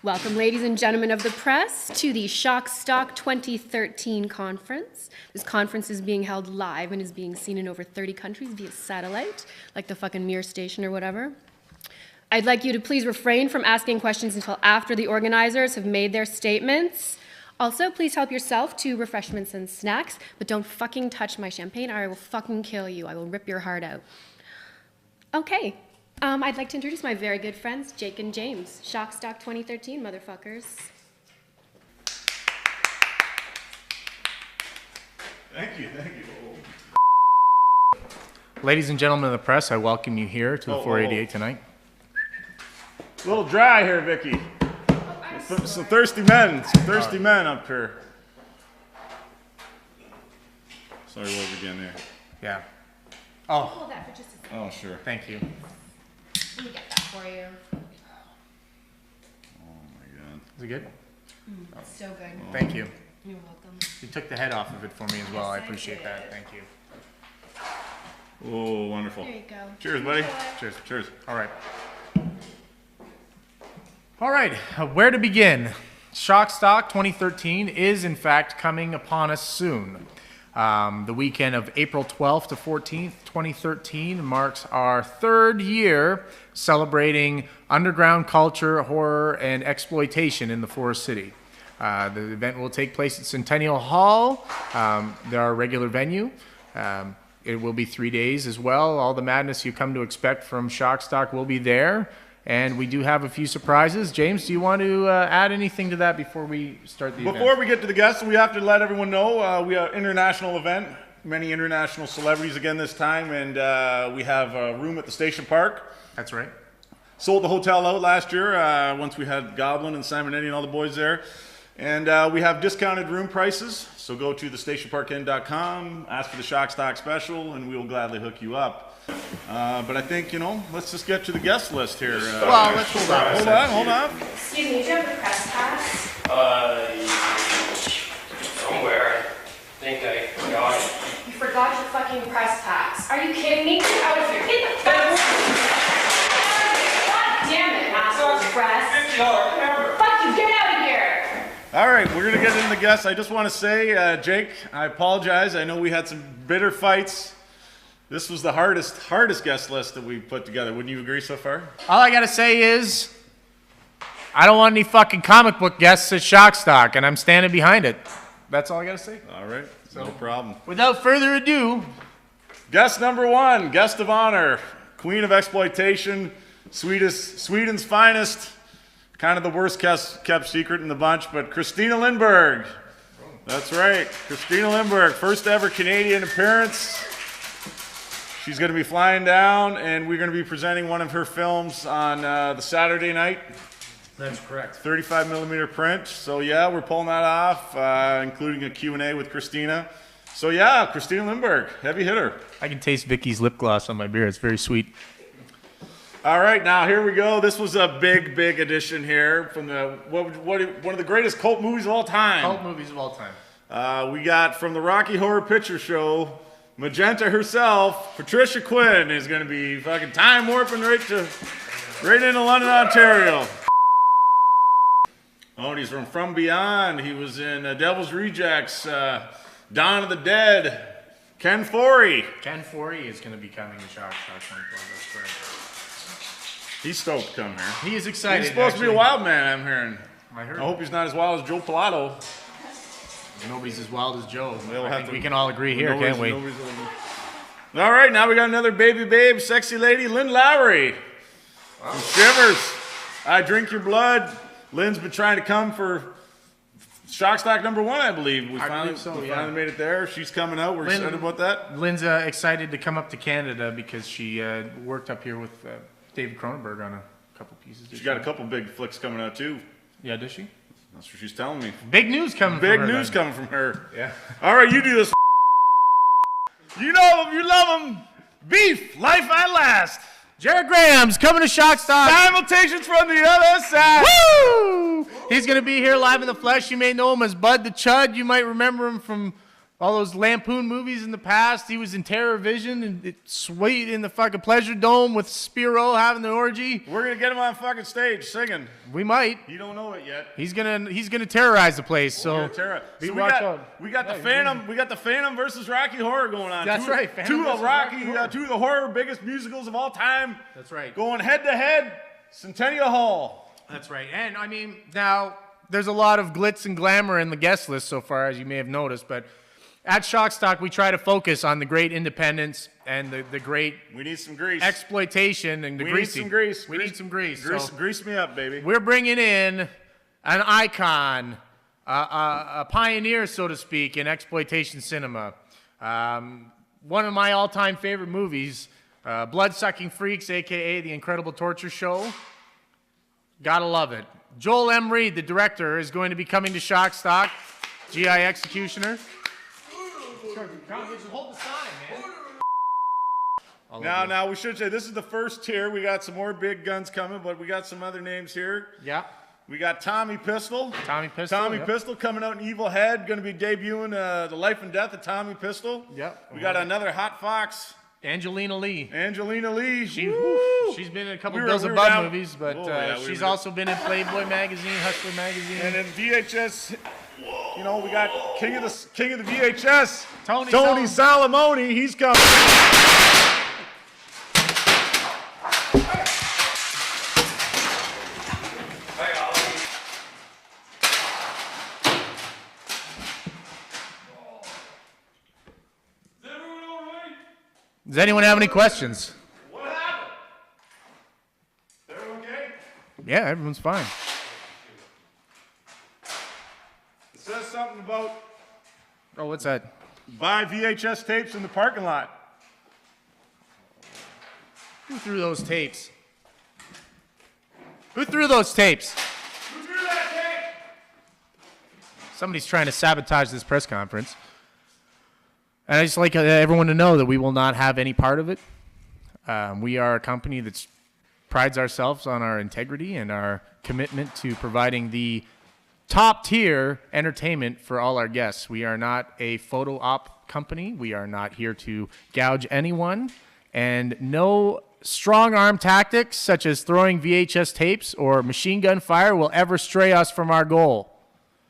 Welcome, ladies and gentlemen of the press, to the Shock Stock 2013 conference. This conference is being held live and is being seen in over 30 countries via satellite, like the fucking Mir station or whatever. I'd like you to please refrain from asking questions until after the organizers have made their statements. Also, please help yourself to refreshments and snacks, but don't fucking touch my champagne or I will fucking kill you. I will rip your heart out. Okay. I'd like to introduce my very good friends, Jake and James. Shock Stock 2013, motherfuckers. Thank you. Ladies and gentlemen of the press, I welcome you here to the 488 tonight. A little dry here, Vicky. Some thirsty men. Men up here. Sorry, what was again there? Yeah. Hold that for just a second. Oh, sure. Thank you. Let me get that for you. Oh my God. Is it good? It's so good. Thank you. You're welcome. You took the head off of it for me as well. I appreciate that. Thank you. Oh, wonderful. There you go. Cheers, buddy. Cheers. Cheers. All right. Where to begin? Shock Stock 2013 is in fact coming upon us soon. The weekend of April 12th to 14th, 2013 marks our third year celebrating underground culture, horror, and exploitation in the Forest City. The event will take place at Centennial Hall, our regular venue. It will be 3 days as well. All the madness you come to expect from Shock Stock will be there. And we do have a few surprises. James, do you want to add anything to that before we start the event? Before we get to the guests, we have to let everyone know we are an international event. Many international celebrities again this time, and we have a room at the Station Park. That's right. Sold the hotel out last year once we had Goblin and Simonetti and all the boys there. And we have discounted room prices, so go to thestationparkinn.com, ask for the Shock Stock special, and we will gladly hook you up. But I think, let's just get to the guest list here. Well, let's Hold on. Excuse me, do you have a press pass? Somewhere. I think I forgot it. You forgot your fucking press pass. Are you kidding me? Get out of here. Get the fuck God damn it, assholes press. $50 camera. Fuck you, get out of here. All right, we're going to get into the guests. I just want to say, Jake, I apologize. I know we had some bitter fights. This was the hardest guest list that we put together. Wouldn't you agree so far? All I got to say is, I don't want any fucking comic book guests at Shock Stock, and I'm standing behind it. That's all I got to say. All right, no problem. Without further ado, Guest number one, guest of honor, queen of exploitation, Sweden's finest, kind of the worst kept secret in the bunch, but Christina Lindberg. That's right, Christina Lindberg, first ever Canadian appearance. She's going to be flying down, and we're going to be presenting one of her films on the Saturday night. that's correct. 35 millimeter print. So yeah, we're pulling that off, including a Q&A with Christina. So yeah, Christina Lindberg, heavy hitter. I can taste Vicky's lip gloss on my beer. It's very sweet. All right, now here we go. This was a big edition here from the one of the greatest cult movies of all time. Cult movies of all time. We got from the Rocky Horror Picture Show, Magenta herself, Patricia Quinn is going to be fucking time warping right into London, Ontario. Oh, and he's from Beyond. He was in Devil's Rejects, Dawn of the Dead, Ken Foree. Ken Foree is going to be coming to Shock Stock 24. That's correct. He's stoked to come here. He is excited. He's supposed to be a wild man, I'm hearing. I heard. I hope he's not as wild as Joe Pilato. Nobody's as wild as Joe. We'll I have think to- we can all agree here, can't we? All right, now we got another baby babe, sexy lady, Lynn Lowry. From Shivers. I Drink Your Blood. Lynn's been trying to come for Shock Stock number one, I believe. We finally made it there. She's coming out. We're excited about that. Lynn's excited to come up to Canada because she worked up here with David Cronenberg on a couple pieces. She's got a couple big flicks coming out too. Yeah, does she? That's what she's telling me. Big news coming Big from her. news coming from her. Yeah. All right, you do this. You know him, you love him. Beef, life at last. Jared Graham's coming to Shock Stock. Simultations from the other side. Woo! He's going to be here live in the flesh. You may know him as Bud the Chud. You might remember him from all those Lampoon movies in the past. He was in Terror Vision and sweet in the fucking Pleasure Dome with Spiro having the orgy. We're gonna get him on fucking stage singing. We might. You don't know it yet. He's gonna terrorize the place. So We watch out. got the Phantom. We got the Phantom versus Rocky Horror going on. That's right. Phantom Two of versus Rocky Horror. Two of the horror biggest musicals of all time. That's right. Going head to head. Centennial Hall. That's right. And I mean, now there's a lot of glitz and glamour in the guest list so far, as you may have noticed, but at Shockstock, we try to focus on the great independence and the great We need some grease. exploitation and the We greasy. need some grease. We need some grease. So Grease me up, baby. we're bringing in an icon, a pioneer, so to speak, in exploitation cinema. One of my all-time favorite movies, Blood-Sucking Freaks, a.k.a. The Incredible Torture Show. Gotta love it. Joel M. Reed, the director, is going to be coming to Shockstock. GI Executioner. Hold the sign, man. Now we should say this is the first tier. We got some more big guns coming, but we got some other names here. Yeah. We got Tommy Pistol. Tommy Pistol. Tommy yep. Pistol coming out in Evil Head. Going to be debuting The Life and Death of Tommy Pistol. Yep. We got another Hot Fox. Angelina Lee. Angelina Lee. She's been in a couple We were- Bills we were Above down- movies, but Oh, yeah, we she's were- also been in Playboy magazine, Hustler magazine. And then VHS, you know, we got King of the VHS, Tony Salamone. He's coming. Does anyone have any questions? What happened? Is everyone okay? Yeah, everyone's fine. It says something about Oh, what's that? buy VHS tapes in the parking lot. Who threw those tapes? Who threw those tapes? Who threw that tape? Somebody's trying to sabotage this press conference. And I just like everyone to know that we will not have any part of it. We are a company that prides ourselves on our integrity and our commitment to providing the top tier entertainment for all our guests. We are not a photo op company. We are not here to gouge anyone. And no strong arm tactics such as throwing VHS tapes or machine gun fire will ever stray us from our goal.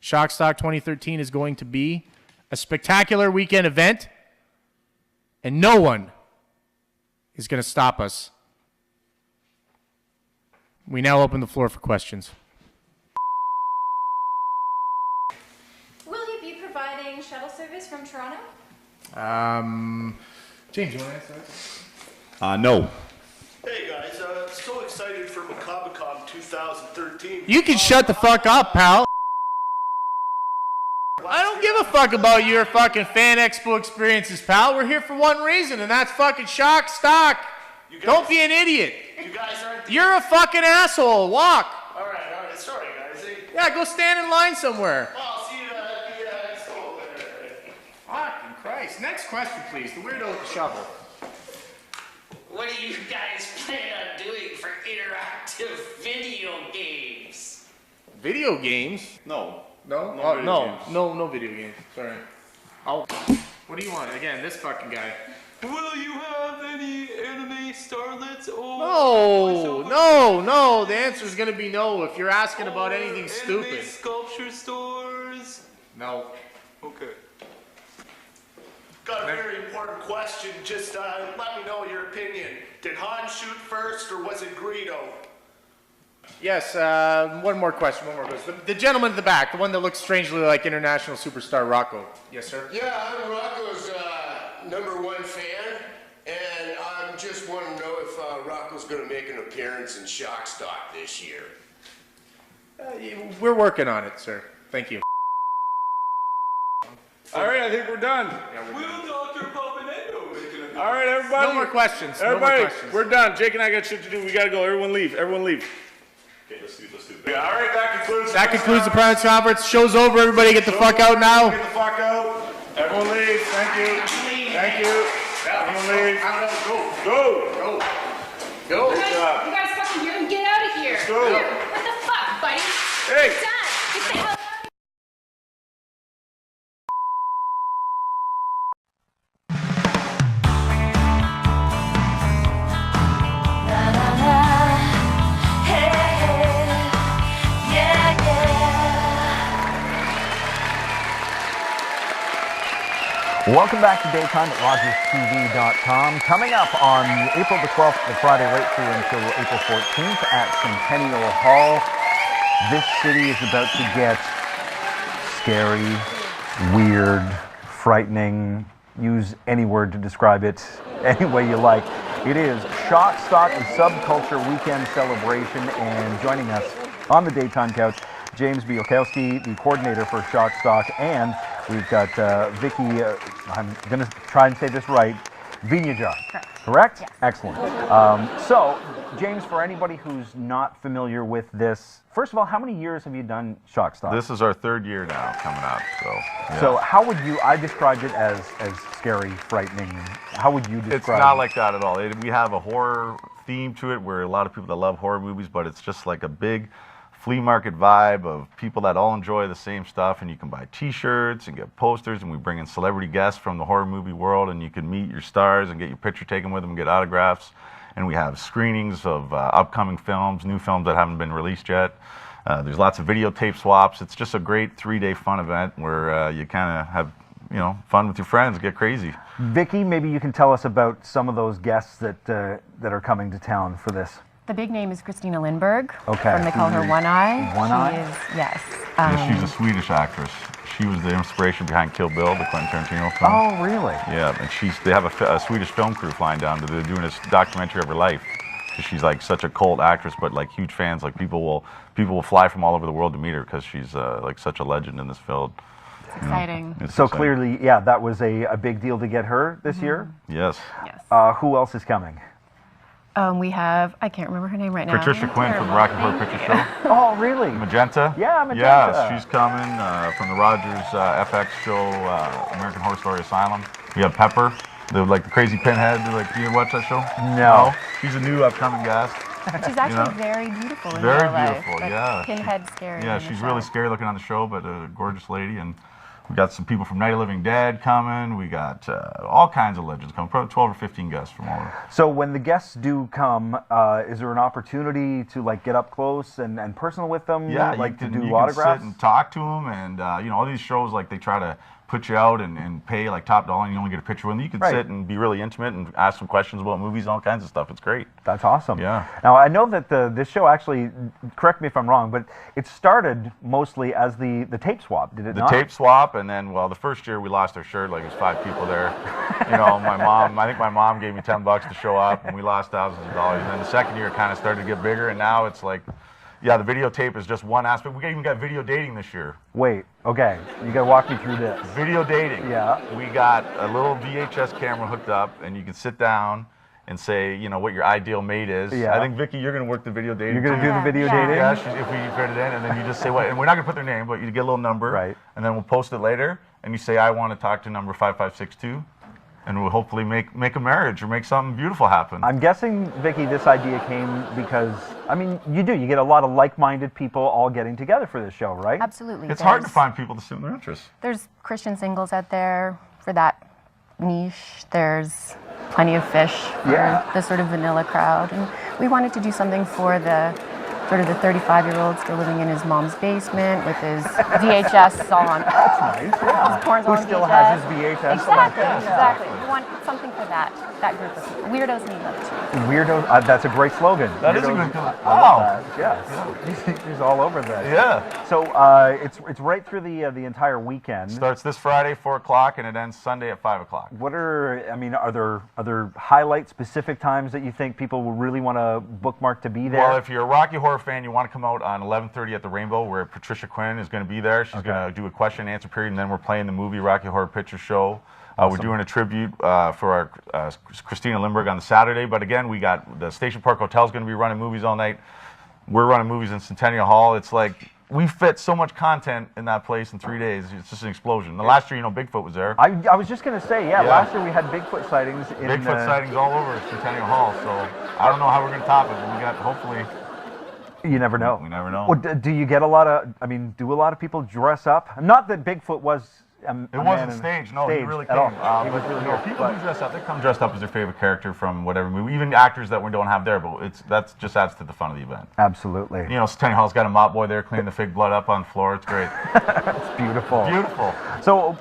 Shockstock 2013 is going to be a spectacular weekend event, and no one is going to stop us. We now open the floor for questions. Will you be providing shuttle service from Toronto? James, you want to answer that? No. Hey guys, so excited for MacabaCon 2013. You can shut the fuck up, pal. I don't give a fuck about your fucking fan expo experiences, pal. We're here for one reason, and that's fucking Shockstock. Don't be an idiot. You guys aren't. You're a fucking asshole. Walk. All right. Sorry guys. Hey, Yeah, go stand in line somewhere. well, I'll see you at the expo. Fucking Christ. Next question, please. The weirdo with the shovel. What do you guys plan on doing for interactive video games? Video games? No. No? No Oh, video no. games. No video games. Sorry. What do you want? Again, this fucking guy. Will you have any anime starlets or No. The answer is going to be no if you're asking about anything anime stupid. sculpture stores? No. Okay. Got a very important question. Just let me know your opinion. Did Han shoot first or was it Greedo? Yes, one more question. The gentleman in the back, the one that looks strangely like international superstar Rocco. Yes, sir? Yeah, I'm Rocco's #1 fan, and I just want to know if Rocco's going to make an appearance in Shockstock this year. We're working on it, sir. Thank you. All right, I think we're done. Will Dr. Papanendo make an appearance? All right, everybody. No more questions. Everybody, we're done. Jake and I got shit to do. We got to go. Everyone leave. Okay, let's do it. Yeah, all right, that concludes the press conference. Show's over. Everybody get the fuck out now. Get the fuck out. Everyone leave. Thank you. Everyone leave. Go. Go. You guys fucking hear him? Get out of here. go. Here. What the fuck, buddy? Hey. Dad, get the hell Welcome back to Daytime at RogersTV.com. Coming up on April the 12th, the Friday right through until April 14th at Centennial Hall. This city is about to get scary, weird, frightening. Use any word to describe it any way you like. It is Shock, Stock, and Subculture Weekend Celebration, and joining us on the Daytime couch, James Bielkowski, the coordinator for Shock, Stock, and we've got Vicky, I'm going to try and say this right, Vinyajar. Correct? Yes. Excellent. So, James, for anybody who's not familiar with this, first of all, how many years have you done Shock, Stock? This is our 3rd year now coming up. So, yeah. So how would you, I described it as scary, frightening. How would you describe it? It's not like that at all. We have a horror theme to it where a lot of people that love horror movies, but it's just like a big flea market vibe of people that all enjoy the same stuff, and you can buy t-shirts and get posters, and we bring in celebrity guests from the horror movie world, and you can meet your stars and get your picture taken with them and get autographs. And we have screenings of upcoming films, new films that haven't been released yet. There's lots of videotape swaps. It's just a great 3-day fun event where you kind of have, you know, fun with your friends, get crazy. Vicky, maybe you can tell us about some of those guests that are coming to town for this. The big name is Christina Lindberg. Okay. From They Call Her One Eye. One Eye? Is, yes. Yeah, she's a Swedish actress. She was the inspiration behind Kill Bill, the Quentin Tarantino film. Oh, really? Yeah, and they have a Swedish film crew flying down. They're doing this documentary of her life. She's like such a cult actress, but like huge fans. Like people will fly from all over the world to meet her because she's like such a legend in this field. It's exciting. It's so exciting. clearly, yeah, that was a big deal to get her this year. Yes. Yes. Who else is coming? We have, I can't remember her name right now. Patricia Quinn from the Rocky Horror Picture Show. Oh, really? Magenta? Yeah, Magenta. Yeah, she's coming from the Rogers FX show, American Horror Story Asylum. We have Pepper, the crazy pinhead. Like, do you watch that show? No. She's a new upcoming guest. She's actually very beautiful in Very real life. beautiful, But yeah. Pinhead scary. Yeah, in the she's show. really scary looking on the show, but a gorgeous lady. And we got some people from Night of the Living Dead coming. We got all kinds of legends coming. Probably 12 or 15 guests from all over. So when the guests do come, is there an opportunity to like get up close and personal with them? Yeah, like you to can, do you autographs? can sit and talk to them, and you know, all these shows like they try to put you out and pay like top dollar, and you only get a picture with them. You can sit and be really intimate and ask some questions about movies and all kinds of stuff. It's great. That's awesome. Yeah. Now I know that this show actually, correct me if I'm wrong, but it started mostly as the tape swap, did it not? The tape swap, and then, well, the first year we lost our shirt, like it was 5 people there. You know, I think my mom gave me $10 to show up, and we lost thousands of dollars. And then the second year it kind of started to get bigger, and now it's like, yeah, the videotape is just one aspect. We even got video dating this year. Wait, okay, you gotta walk me through this. Video dating. Yeah. We got a little VHS camera hooked up, and you can sit down and say, you know, what your ideal mate is. Yeah. I think, Vicky, you're going to work the video dating. You're going to do the video dating? Yeah, if we fit it in, and then you just say what, and we're not going to put their name, but you get a little number, right? And then we'll post it later, and you say, I want to talk to number 5562, and we'll hopefully make a marriage or make something beautiful happen. I'm guessing, Vicky, this idea came because, I mean, you get a lot of like-minded people all getting together for this show, right? Absolutely. It's hard to find people with similar interests. There's Christian singles out there for that niche. There's plenty of fish for the sort of vanilla crowd. And we wanted to do something for the sort of the 35-year-old still living in his mom's basement with his VHS on. That's nice, yeah. His porn's Who on still VHS. has his VHS. Exactly. We want something for that group of people. Weirdos need love too. Weirdos, that's a great slogan. That is a Weirdos, good slogan. I love that. Yes. He's all over that. Yeah. So it's right through the entire weekend. Starts this Friday, 4 o'clock, and it ends Sunday at 5 o'clock. What are there highlight specific times that you think people will really want to bookmark to be there? Well, if you're a Rocky Horror fan, you want to come out on 11:30 at the Rainbow, where Patricia Quinn is going to be there. She's going to do a question and answer period, and then we're playing the movie Rocky Horror Picture Show. We're doing a tribute for our Christina Lindberg on the Saturday, but again, we got the Station Park Hotel is going to be running movies all night. We're running movies in Centennial Hall. It's like we fit so much content in that place in 3 days. It's just an explosion. The last year, you know, Bigfoot was there. I was just going to say, last year we had Bigfoot sightings. Bigfoot sightings all over Centennial Hall, so I don't know how we're going to top it, but we got, hopefully... You never know. We never know. Well, do you get a lot of, do a lot of people dress up? Not that Bigfoot was it wasn't staged. No, he really came. He was really here. People do dress up. They come dressed up as their favorite character from whatever movie. Even actors that we don't have there, but that just adds to the fun of the event. Absolutely. You know, Centennial Hall's got a mop boy there cleaning the fake blood up on the floor. It's great. It's beautiful. Beautiful. So,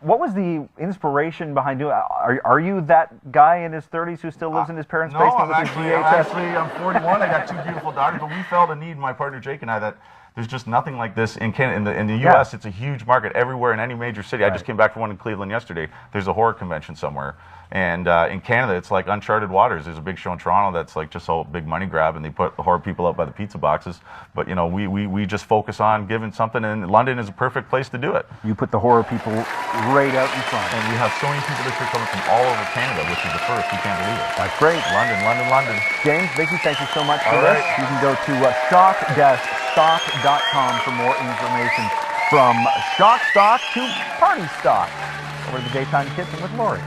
what was the inspiration behind doing? Are you that guy in his 30s who still lives in his parents' No, basement I'm with his actually, VHS? I'm 41. I got 2 beautiful daughters, but we felt a need, my partner Jake and I, that there's just nothing like this in Canada. In the U.S., it's a huge market everywhere in any major city. I just came back from one in Cleveland yesterday. There's a horror convention somewhere. And in Canada, it's like uncharted waters. There's a big show in Toronto that's like just a big money grab, and they put the horror people up by the pizza boxes. But, you know, we just focus on giving something, and London is a perfect place to do it. You put the horror people right out in front. And we have so many people this year coming from all over Canada, which is the first. You can't believe it. That's great. London, London, London. James, Vicky, thank you so much for All this. right. You can go to shock-stock.com for more information. From shock stock to party stock. Over the Daytime Kitchen with Lori.